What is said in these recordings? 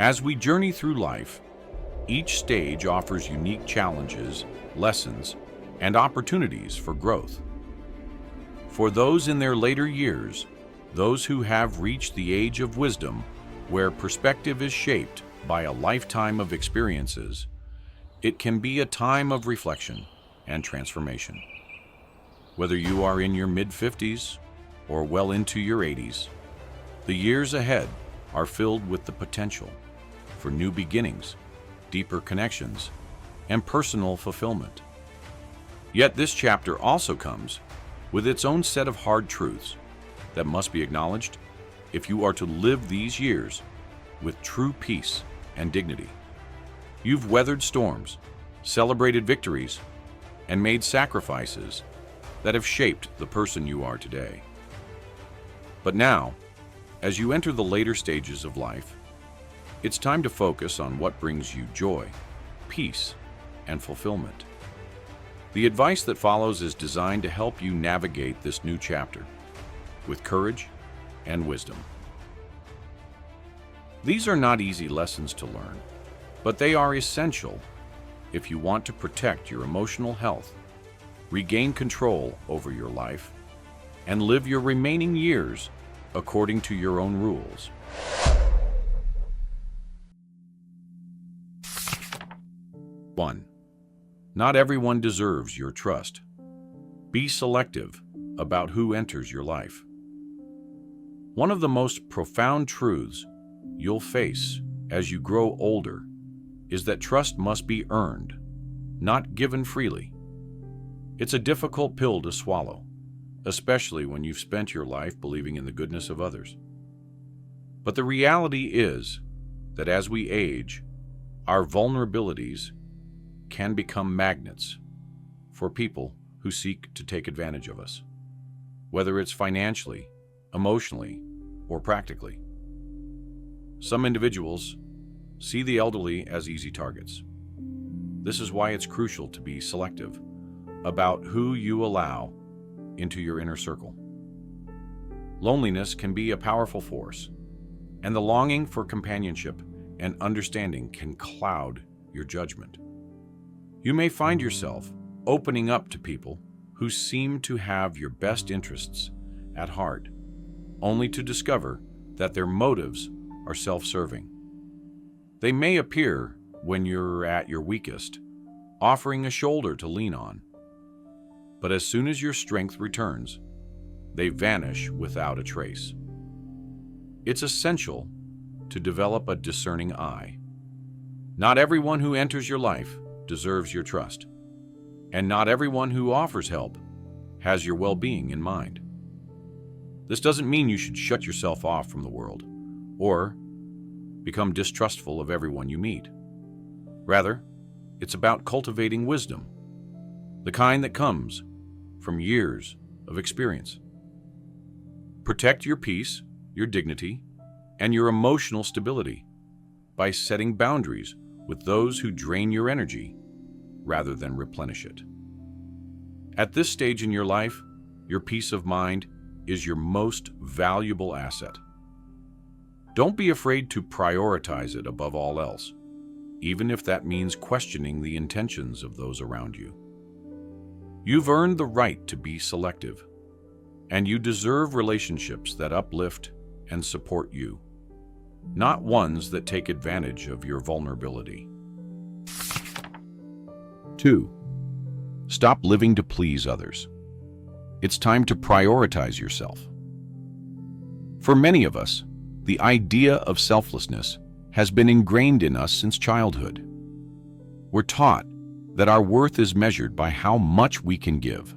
As we journey through life, each stage offers unique challenges, lessons, and opportunities for growth. For those in their later years, those who have reached the age of wisdom, where perspective is shaped by a lifetime of experiences, it can be a time of reflection and transformation. Whether you are in your mid-50s or well into your 80s, the years ahead are filled with the potential for new beginnings, deeper connections, and personal fulfillment. Yet this chapter also comes with its own set of hard truths that must be acknowledged if you are to live these years with true peace and dignity. You've weathered storms, celebrated victories, and made sacrifices that have shaped the person you are today. But now, as you enter the later stages of life, it's time to focus on what brings you joy, peace, and fulfillment. The advice that follows is designed to help you navigate this new chapter with courage and wisdom. These are not easy lessons to learn, but they are essential if you want to protect your emotional health, regain control over your life, and live your remaining years according to your own rules. 1. Not everyone deserves your trust. Be selective about who enters your life. One of the most profound truths you'll face as you grow older is that trust must be earned, not given freely. It's a difficult pill to swallow, especially when you've spent your life believing in the goodness of others. But the reality is that as we age, our vulnerabilities can become magnets for people who seek to take advantage of us, whether it's financially, emotionally, or practically. Some individuals see the elderly as easy targets. This is why it's crucial to be selective about who you allow into your inner circle. Loneliness can be a powerful force, and the longing for companionship and understanding can cloud your judgment. You may find yourself opening up to people who seem to have your best interests at heart, only to discover that their motives are self-serving. They may appear when you're at your weakest, offering a shoulder to lean on. But as soon as your strength returns, they vanish without a trace. It's essential to develop a discerning eye. Not everyone who enters your life deserves your trust, and not everyone who offers help has your well-being in mind. This doesn't mean you should shut yourself off from the world or become distrustful of everyone you meet. Rather, it's about cultivating wisdom, the kind that comes from years of experience. Protect your peace, your dignity, and your emotional stability by setting boundaries with those who drain your energy rather than replenish it. At this stage in your life, your peace of mind is your most valuable asset. Don't be afraid to prioritize it above all else, even if that means questioning the intentions of those around you. You've earned the right to be selective, and you deserve relationships that uplift and support you, not ones that take advantage of your vulnerability. 2. Stop living to please others. It's time to prioritize yourself. For many of us, the idea of selflessness has been ingrained in us since childhood. We're taught that our worth is measured by how much we can give,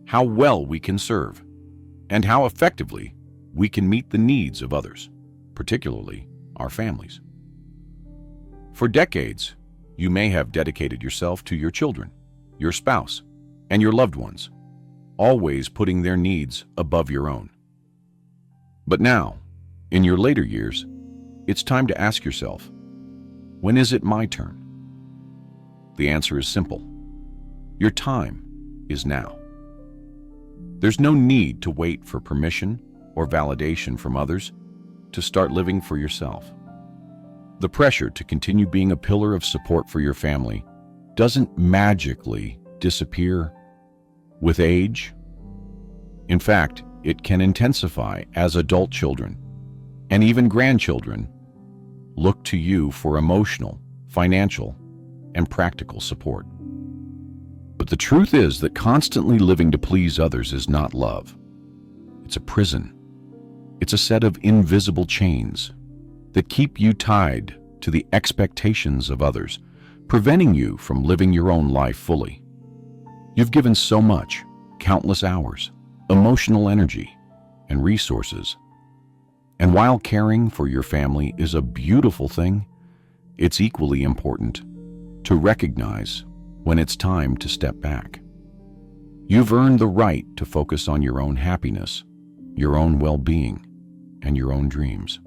how well we can serve, and how effectively we can meet the needs of others, particularly our families. For decades, you may have dedicated yourself to your children, your spouse, and your loved ones, always putting their needs above your own. But now, in your later years, it's time to ask yourself, when is it my turn? The answer is simple. Your time is now. There's no need to wait for permission or validation from others to start living for yourself. The pressure to continue being a pillar of support for your family doesn't magically disappear with age. In fact, it can intensify as adult children and even grandchildren look to you for emotional, financial, and practical support. But the truth is that constantly living to please others is not love. It's a prison. It's a set of invisible chains that keep you tied to the expectations of others, preventing you from living your own life fully. You've given so much, countless hours, emotional energy, and resources. And while caring for your family is a beautiful thing, it's equally important to recognize when it's time to step back. You've earned the right to focus on your own happiness, your own well-being, and your own dreams.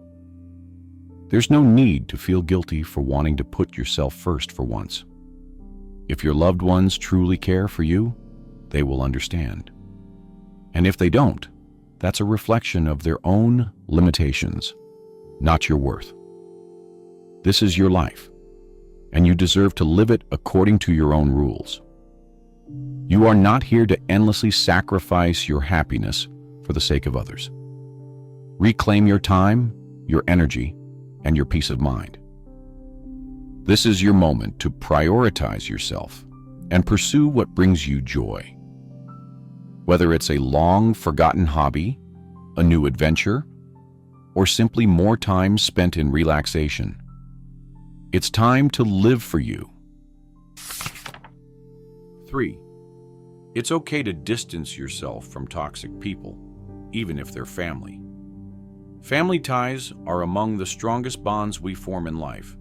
There's no need to feel guilty for wanting to put yourself first for once. If your loved ones truly care for you, they will understand. And if they don't, that's a reflection of their own limitations, not your worth. This is your life, and you deserve to live it according to your own rules. You are not here to endlessly sacrifice your happiness for the sake of others. Reclaim your time, your energy, and your peace of mind. This is your moment to prioritize yourself and pursue what brings you joy. Whether it's a long-forgotten hobby, a new adventure, or simply more time spent in relaxation, it's time to live for you. 3. It's okay to distance yourself from toxic people, even if they're family. Family ties are among the strongest bonds we form in life,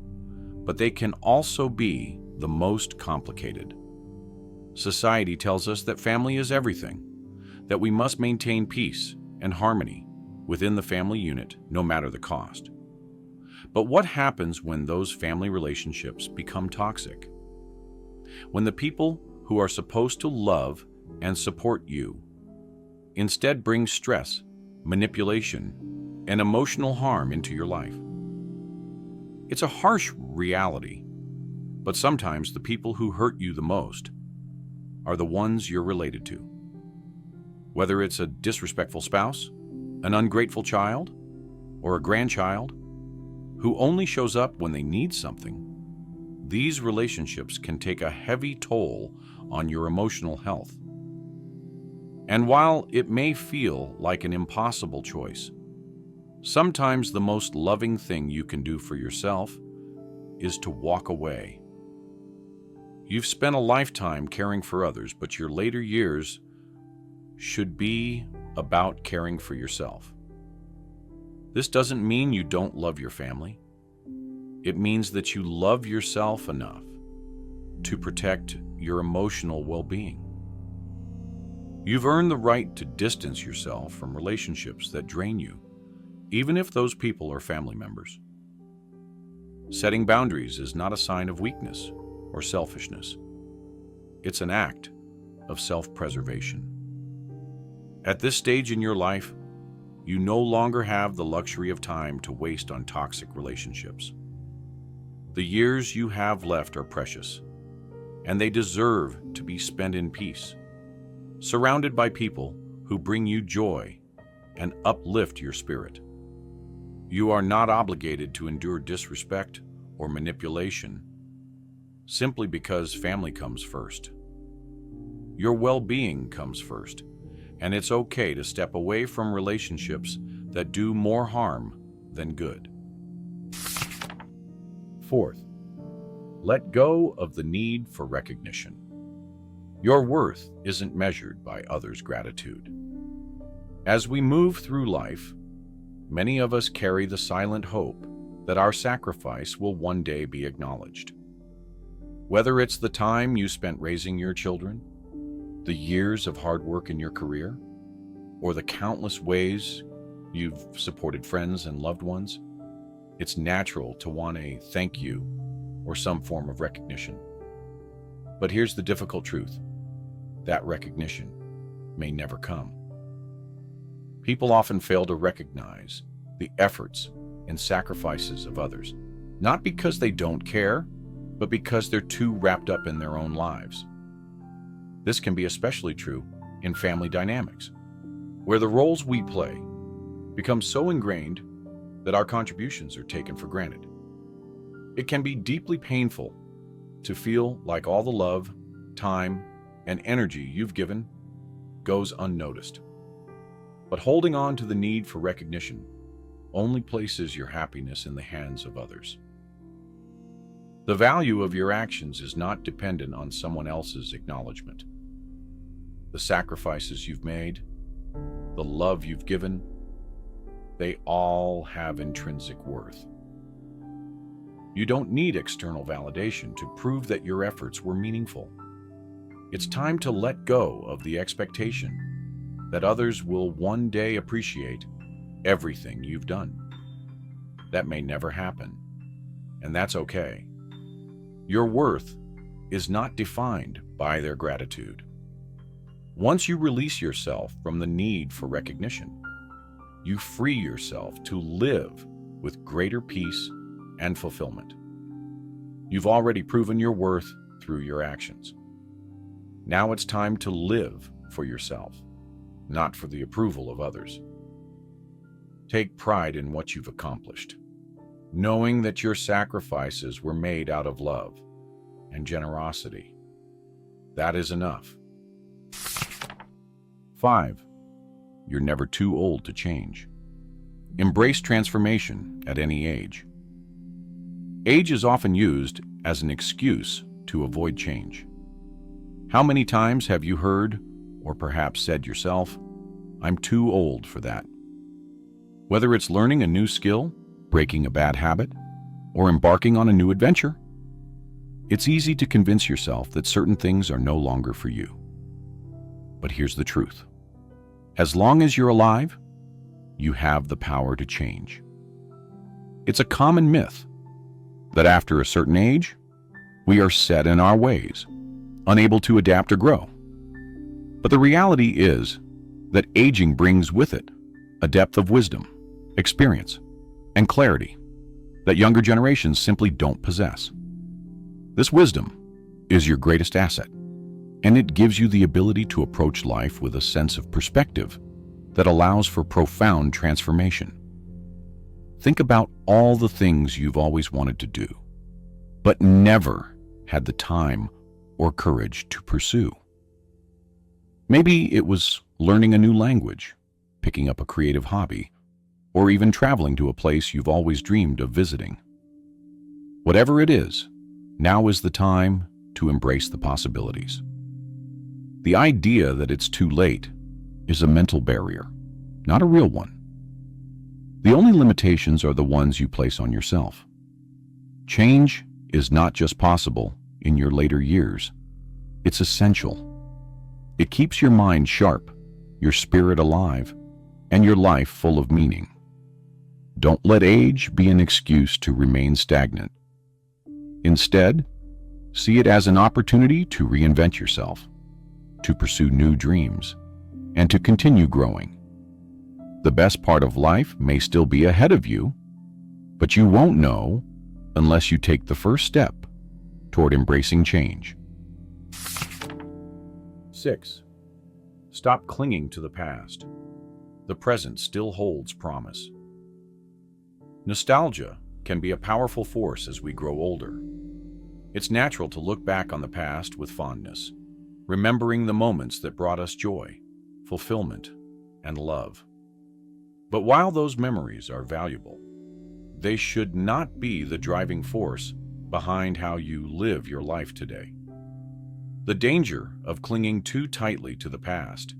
but they can also be the most complicated. Society tells us that family is everything, that we must maintain peace and harmony within the family unit, no matter the cost. But what happens when those family relationships become toxic? When the people who are supposed to love and support you instead bring stress, manipulation, and emotional harm into your life. It's a harsh reality, but sometimes the people who hurt you the most are the ones you're related to. Whether it's a disrespectful spouse, an ungrateful child, or a grandchild who only shows up when they need something, these relationships can take a heavy toll on your emotional health. And while it may feel like an impossible choice, sometimes the most loving thing you can do for yourself is to walk away. You've spent a lifetime caring for others, but your later years should be about caring for yourself. This doesn't mean you don't love your family. It means that you love yourself enough to protect your emotional well-being. You've earned the right to distance yourself from relationships that drain you, even if those people are family members. Setting boundaries is not a sign of weakness or selfishness. It's an act of self-preservation. At this stage in your life, you no longer have the luxury of time to waste on toxic relationships. The years you have left are precious, and they deserve to be spent in peace, surrounded by people who bring you joy and uplift your spirit. You are not obligated to endure disrespect or manipulation simply because family comes first. Your well-being comes first, and it's okay to step away from relationships that do more harm than good. 4th, let go of the need for recognition. Your worth isn't measured by others' gratitude. As we move through life, many of us carry the silent hope that our sacrifice will one day be acknowledged. Whether it's the time you spent raising your children, the years of hard work in your career, or the countless ways you've supported friends and loved ones, it's natural to want a thank you or some form of recognition. But here's the difficult truth: that recognition may never come. People often fail to recognize the efforts and sacrifices of others, not because they don't care, but because they're too wrapped up in their own lives. This can be especially true in family dynamics, where the roles we play become so ingrained that our contributions are taken for granted. It can be deeply painful to feel like all the love, time, and energy you've given goes unnoticed. But holding on to the need for recognition only places your happiness in the hands of others. The value of your actions is not dependent on someone else's acknowledgement. The sacrifices you've made, the love you've given, they all have intrinsic worth. You don't need external validation to prove that your efforts were meaningful. It's time to let go of the expectation that others will one day appreciate everything you've done. That may never happen, and that's okay. Your worth is not defined by their gratitude. Once you release yourself from the need for recognition, you free yourself to live with greater peace and fulfillment. You've already proven your worth through your actions. Now it's time to live for yourself, not for the approval of others. Take pride in what you've accomplished, knowing that your sacrifices were made out of love and generosity. That is enough. 5. You're never too old to change. Embrace transformation at any age. Age is often used as an excuse to avoid change. How many times have you heard, or perhaps said yourself, "I'm too old for that"? Whether it's learning a new skill, breaking a bad habit, or embarking on a new adventure, it's easy to convince yourself that certain things are no longer for you. But here's the truth. As long as you're alive, you have the power to change. It's a common myth that after a certain age, we are set in our ways, unable to adapt or grow. But the reality is that aging brings with it a depth of wisdom, experience, and clarity that younger generations simply don't possess. This wisdom is your greatest asset, and it gives you the ability to approach life with a sense of perspective that allows for profound transformation. Think about all the things you've always wanted to do, but never had the time or courage to pursue. Maybe it was learning a new language, picking up a creative hobby, or even traveling to a place you've always dreamed of visiting. Whatever it is, now is the time to embrace the possibilities. The idea that it's too late is a mental barrier, not a real one. The only limitations are the ones you place on yourself. Change is not just possible in your later years, it's essential. It keeps your mind sharp, your spirit alive, and your life full of meaning. Don't let age be an excuse to remain stagnant. Instead, see it as an opportunity to reinvent yourself, to pursue new dreams, and to continue growing. The best part of life may still be ahead of you, but you won't know unless you take the first step toward embracing change. 6. Stop clinging to the past. The present still holds promise. Nostalgia can be a powerful force as we grow older. It's natural to look back on the past with fondness, remembering the moments that brought us joy, fulfillment, and love. But while those memories are valuable, they should not be the driving force behind how you live your life today. The danger of clinging too tightly to the past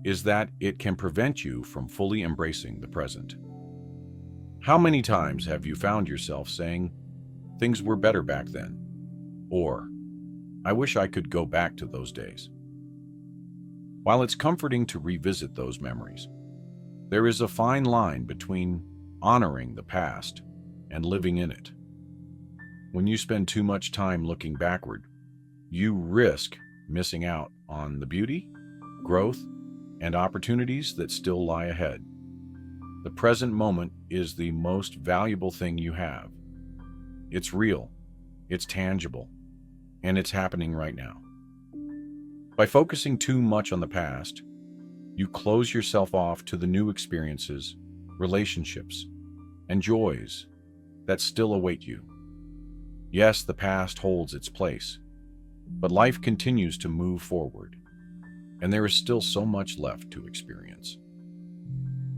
is that it can prevent you from fully embracing the present. How many times have you found yourself saying, "Things were better back then," or "I wish I could go back to those days"? While it's comforting to revisit those memories, there is a fine line between honoring the past and living in it. When you spend too much time looking backward, you risk missing out on the beauty, growth, and opportunities that still lie ahead. The present moment is the most valuable thing you have. It's real, it's tangible, and it's happening right now. By focusing too much on the past, you close yourself off to the new experiences, relationships, and joys that still await you. Yes, the past holds its place, but life continues to move forward, and there is still so much left to experience.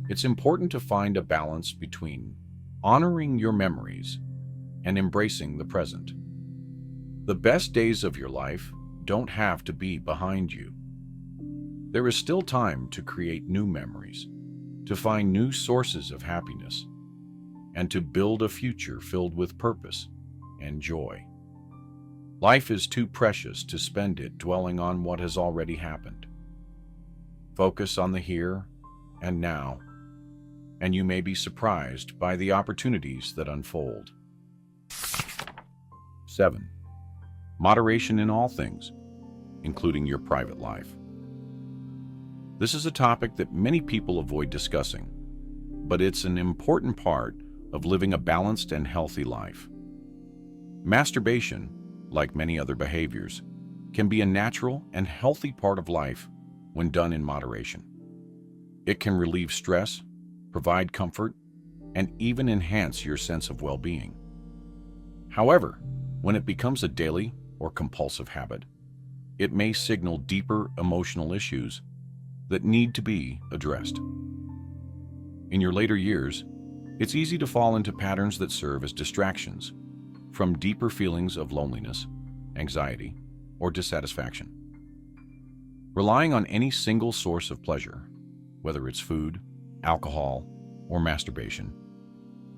It's important to find a balance between honoring your memories and embracing the present. The best days of your life don't have to be behind you. There is still time to create new memories, to find new sources of happiness, and to build a future filled with purpose and joy. Life is too precious to spend it dwelling on what has already happened. Focus on the here and now, and you may be surprised by the opportunities that unfold. 7. Moderation in all things, including your private life. This is a topic that many people avoid discussing, but it's an important part of living a balanced and healthy life. Masturbation, like many other behaviors, can be a natural and healthy part of life when done in moderation. It can relieve stress, provide comfort, and even enhance your sense of well-being. However, when it becomes a daily or compulsive habit, it may signal deeper emotional issues that need to be addressed. In your later years, it's easy to fall into patterns that serve as distractions from deeper feelings of loneliness, anxiety, or dissatisfaction. Relying on any single source of pleasure, whether it's food, alcohol, or masturbation,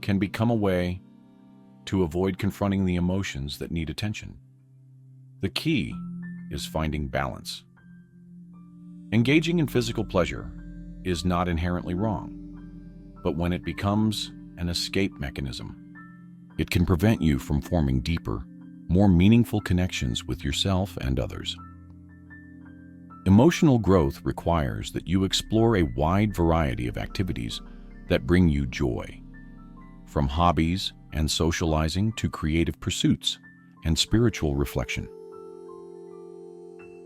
can become a way to avoid confronting the emotions that need attention. The key is finding balance. Engaging in physical pleasure is not inherently wrong, but when it becomes an escape mechanism, it can prevent you from forming deeper, more meaningful connections with yourself and others. Emotional growth requires that you explore a wide variety of activities that bring you joy, from hobbies and socializing to creative pursuits and spiritual reflection.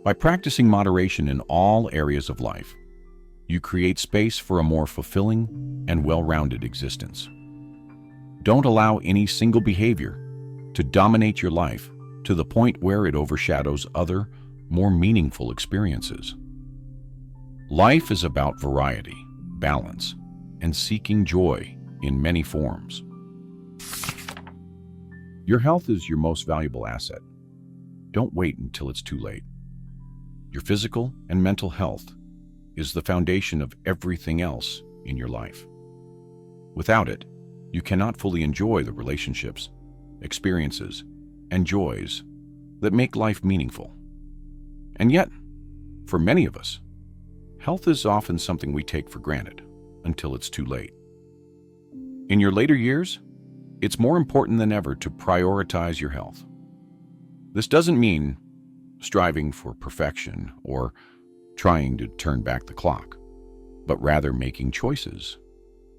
By practicing moderation in all areas of life, you create space for a more fulfilling and well-rounded existence. Don't allow any single behavior to dominate your life to the point where it overshadows other, more meaningful experiences. Life is about variety, balance, and seeking joy in many forms. Your health is your most valuable asset. Don't wait until it's too late. Your physical and mental health is the foundation of everything else in your life. Without it, you cannot fully enjoy the relationships, experiences, and joys that make life meaningful. And yet, for many of us, health is often something we take for granted until it's too late. In your later years, it's more important than ever to prioritize your health. This doesn't mean striving for perfection or trying to turn back the clock, but rather making choices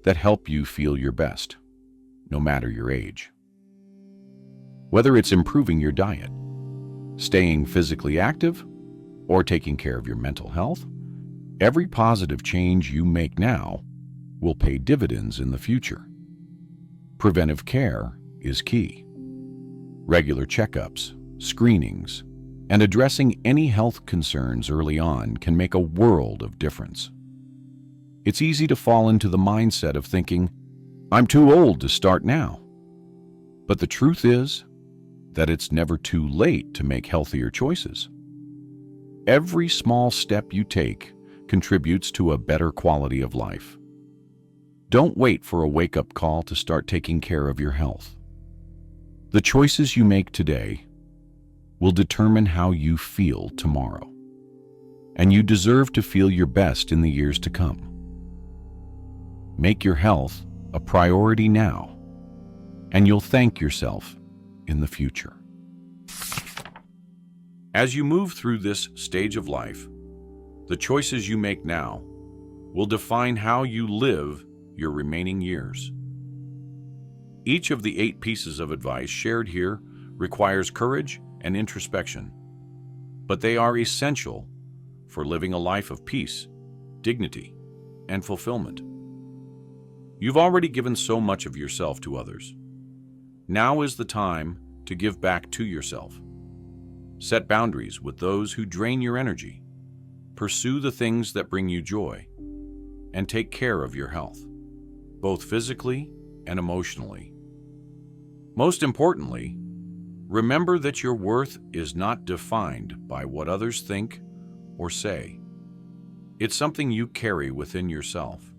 that help you feel your best, no matter your age. Whether it's improving your diet, staying physically active, or taking care of your mental health, every positive change you make now will pay dividends in the future. Preventive care is key. Regular checkups, screenings, and addressing any health concerns early on can make a world of difference. It's easy to fall into the mindset of thinking, I'm too old to start now. But the truth is that it's never too late to make healthier choices. Every small step you take contributes to a better quality of life. Don't wait for a wake-up call to start taking care of your health. The choices you make today will determine how you feel tomorrow, and you deserve to feel your best in the years to come. Make your health a priority now, and you'll thank yourself in the future. As you move through this stage of life, the choices you make now will define how you live your remaining years. Each of the 8 pieces of advice shared here requires courage and introspection, but they are essential for living a life of peace, dignity, and fulfillment. You've already given so much of yourself to others. Now is the time to give back to yourself. Set boundaries with those who drain your energy. Pursue the things that bring you joy, and take care of your health, both physically and emotionally. Most importantly, remember that your worth is not defined by what others think or say. It's something you carry within yourself.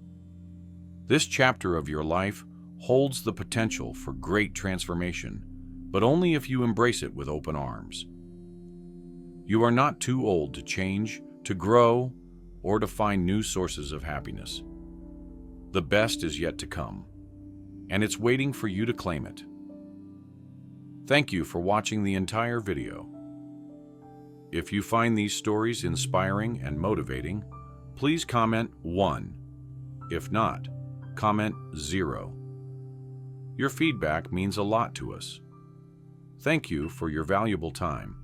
This chapter of your life holds the potential for great transformation, but only if you embrace it with open arms. You are not too old to change, to grow, or to find new sources of happiness. The best is yet to come, and it's waiting for you to claim it. Thank you for watching the entire video. If you find these stories inspiring and motivating, please comment 1. If not, comment 0. Your feedback means a lot to us. Thank you for your valuable time.